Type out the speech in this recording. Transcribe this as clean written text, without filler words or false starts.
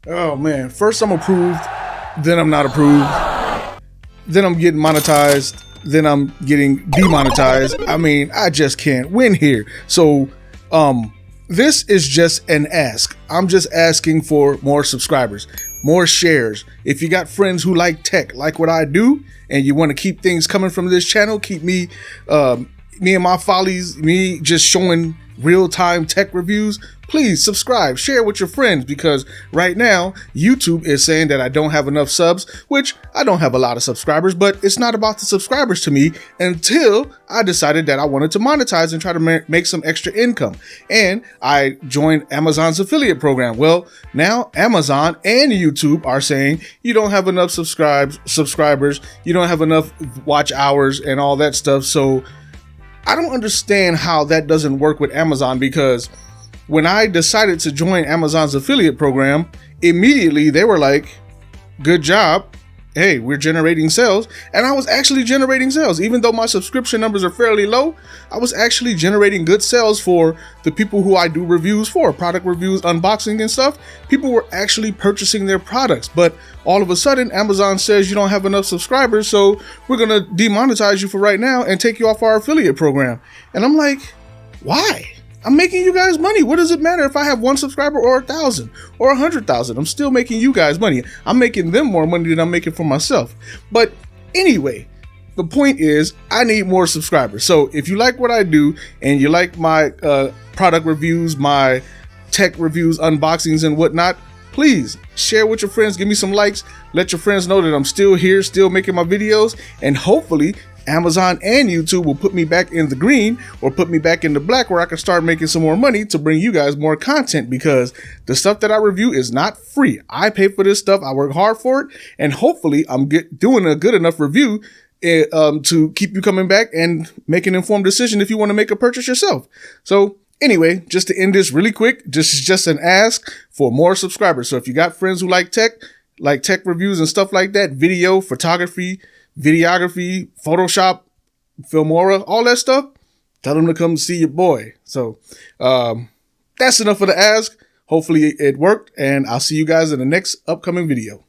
Oh man, first I'm approved, then I'm not approved, then I'm getting monetized, then I'm getting demonetized. I mean, I just can't win here. So, this is just an ask. I'm just asking for more subscribers, more shares. If you got friends who like tech, like what I do, and you want to keep things coming from this channel, keep me and my follies, me just showing real-time tech reviews, please subscribe, share with your friends, because right now YouTube is saying that I don't have enough subs, which I don't have a lot of subscribers, but it's not about the subscribers to me until I decided that I wanted to monetize and try to make some extra income. And I joined Amazon's affiliate program. Well, now Amazon and YouTube are saying you don't have enough subscribers, you don't have enough watch hours and all that stuff. So I don't understand how that doesn't work with Amazon, because when I decided to join Amazon's affiliate program, immediately they were like, good job. Hey, we're generating sales. And I was actually generating sales. Even though my subscription numbers are fairly low, I was actually generating good sales for the people who I do reviews for, product reviews, unboxing and stuff. People were actually purchasing their products. But all of a sudden, Amazon says you don't have enough subscribers, so we're going to demonetize you for right now and take you off our affiliate program. And I'm like, why? I'm making you guys money. What does it matter if I have 1 subscriber or 1,000 or 100,000? I'm still making you guys money. I'm making them more money than I'm making for myself. But anyway, the point is I need more subscribers. So if you like what I do and you like my product reviews, my tech reviews, unboxings and whatnot, please share with your friends. Give me some likes. Let your friends know that I'm still here, still making my videos, and hopefully Amazon and YouTube will put me back in the green or put me back in the black, where I can start making some more money to bring you guys more content, because the stuff that I review is not free. I pay for this stuff. I work hard for it, and hopefully I'm doing a good enough review to keep you coming back and make an informed decision if you want to make a purchase yourself. So anyway, just to end this really quick, this is just an ask for more subscribers. So if you got friends who like tech reviews and stuff like that, video, photography, videography, Photoshop, Filmora, all that stuff, tell them to come see your boy. So that's enough of the ask. Hopefully it worked, and I'll see you guys in the next upcoming video.